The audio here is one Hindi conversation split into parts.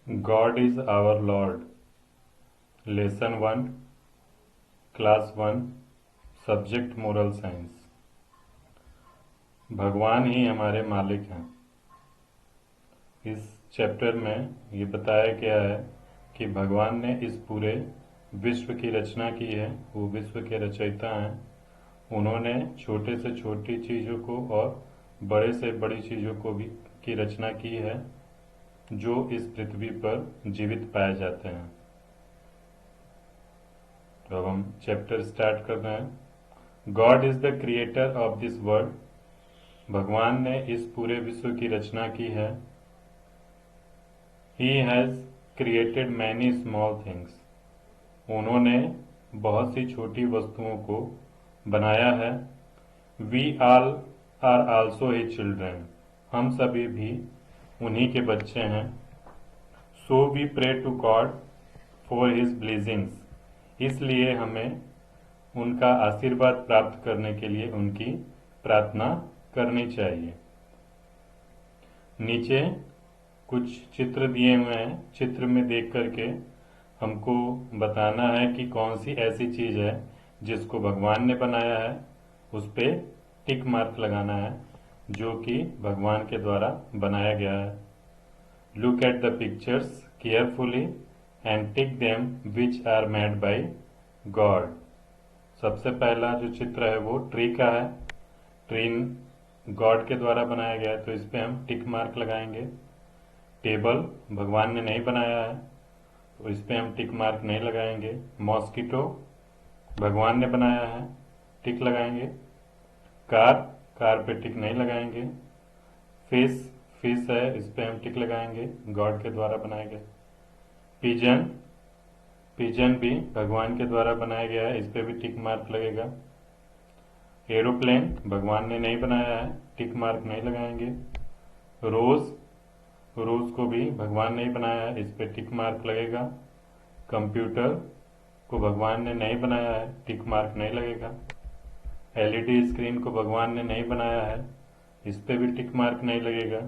God is our Lord. Lesson 1, Class 1, Subject Moral Science. भगवान ही हमारे मालिक हैं। इस चैप्टर में ये बताया गया है कि भगवान ने इस पूरे विश्व की रचना की है। वो विश्व के रचयिता हैं। उन्होंने छोटे से छोटी चीज़ों को और बड़े से बड़ी चीज़ों को भी की रचना की है जो इस पृथ्वी पर जीवित पाए जाते हैं। तो अब हम चैप्टर स्टार्ट कर रहे हैं। God is the creator of this world. भगवान ने इस पूरे विश्व की रचना की है। He has created many small things. उन्होंने बहुत सी छोटी वस्तुओं को बनाया है। We all are also he children. हम सभी भी उन्हीं के बच्चे हैं। So we pray to God for his blessings. इसलिए हमें उनका आशीर्वाद प्राप्त करने के लिए उनकी प्रार्थना करनी चाहिए। नीचे कुछ चित्र दिए हुए हैं। चित्र में देख करके हमको बताना है कि कौन सी ऐसी चीज़ है जिसको भगवान ने बनाया है। उस पर टिक मार्क लगाना है जो कि भगवान के द्वारा बनाया गया है। Look at the pictures carefully and tick them which are made by God. सबसे पहला जो चित्र है वो ट्री का है। ट्री गॉड के द्वारा बनाया गया है तो इस पे हम टिक मार्क लगाएंगे। टेबल भगवान ने नहीं बनाया है तो इस पे हम टिक मार्क नहीं लगाएंगे। मॉस्किटो भगवान ने बनाया है, टिक लगाएंगे। कार पे टिक नहीं लगाएंगे। फिश है, इस पे हम टिक लगाएंगे, गॉड के द्वारा बनाया गया। पिजन भी भगवान के द्वारा बनाया गया है, इस पे भी टिक मार्क लगेगा। एरोप्लेन भगवान ने नहीं बनाया है, टिक मार्क नहीं लगाएंगे। रोज को भी भगवान ने ही बनाया है, इस पे टिक मार्क लगेगा। कंप्यूटर को भगवान ने नहीं बनाया है, टिक मार्क नहीं लगेगा। एलईडी स्क्रीन को भगवान ने नहीं बनाया है, इस पे भी टिक मार्क नहीं लगेगा।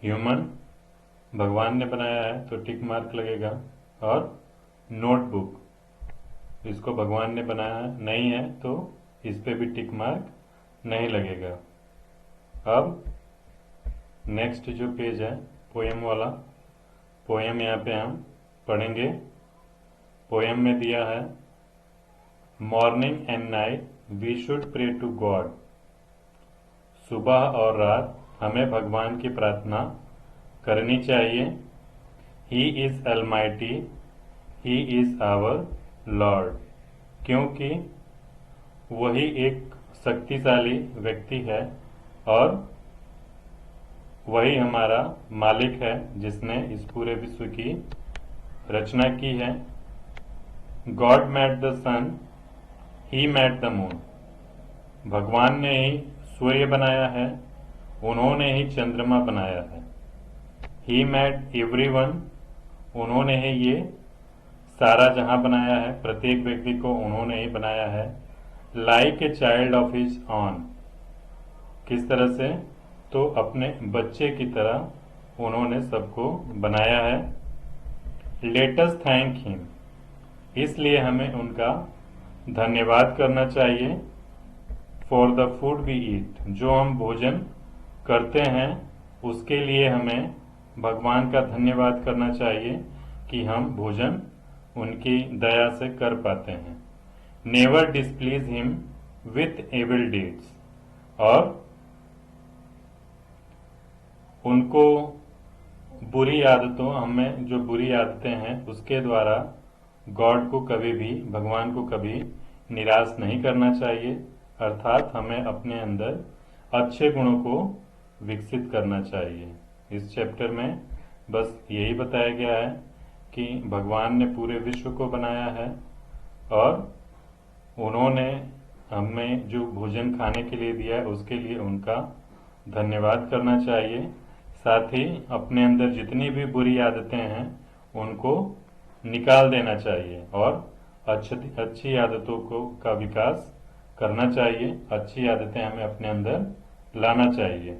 ह्यूमन भगवान ने बनाया है तो टिक मार्क लगेगा। और नोटबुक इसको भगवान ने बनाया नहीं है तो इस पे भी टिक मार्क नहीं लगेगा। अब नेक्स्ट जो पेज है पोएम वाला, पोएम यहाँ पे हम पढ़ेंगे। पोएम में दिया है morning and night we should pray to God. सुबह और रात हमें भगवान की प्रार्थना करनी चाहिए। He is almighty, he is our lord. क्योंकि वही एक शक्तिशाली व्यक्ति है और वही हमारा मालिक है जिसने इस पूरे विश्व की रचना की है। God made the sun, he made the moon. भगवान ने ही सूर्य बनाया है, उन्होंने ही चंद्रमा बनाया है। ही मेड एवरीवन, उन्होंने ही ये सारा जहां बनाया है, प्रत्येक व्यक्ति को उन्होंने ही बनाया है। Like a child of his on. किस तरह से? तो अपने बच्चे की तरह उन्होंने सबको बनाया है। लेट अस थैंक हिम, इसलिए हमें उनका धन्यवाद करना चाहिए। For the food we eat, जो हम भोजन करते हैं उसके लिए हमें भगवान का धन्यवाद करना चाहिए कि हम भोजन उनकी दया से कर पाते हैं। Never displease him with evil deeds, और उनको बुरी आदतों, हमें जो बुरी आदतें हैं उसके द्वारा गॉड को कभी भी, भगवान को कभी निराश नहीं करना चाहिए। अर्थात हमें अपने अंदर अच्छे गुणों को विकसित करना चाहिए। इस चैप्टर में बस यही बताया गया है कि भगवान ने पूरे विश्व को बनाया है और उन्होंने हमें जो भोजन खाने के लिए दिया है उसके लिए उनका धन्यवाद करना चाहिए। साथ ही अपने अंदर जितनी भी बुरी आदतें हैं उनको निकाल देना चाहिए और अच्छी आदतों का विकास करना चाहिए। अच्छी आदतें हमें अपने अंदर लाना चाहिए।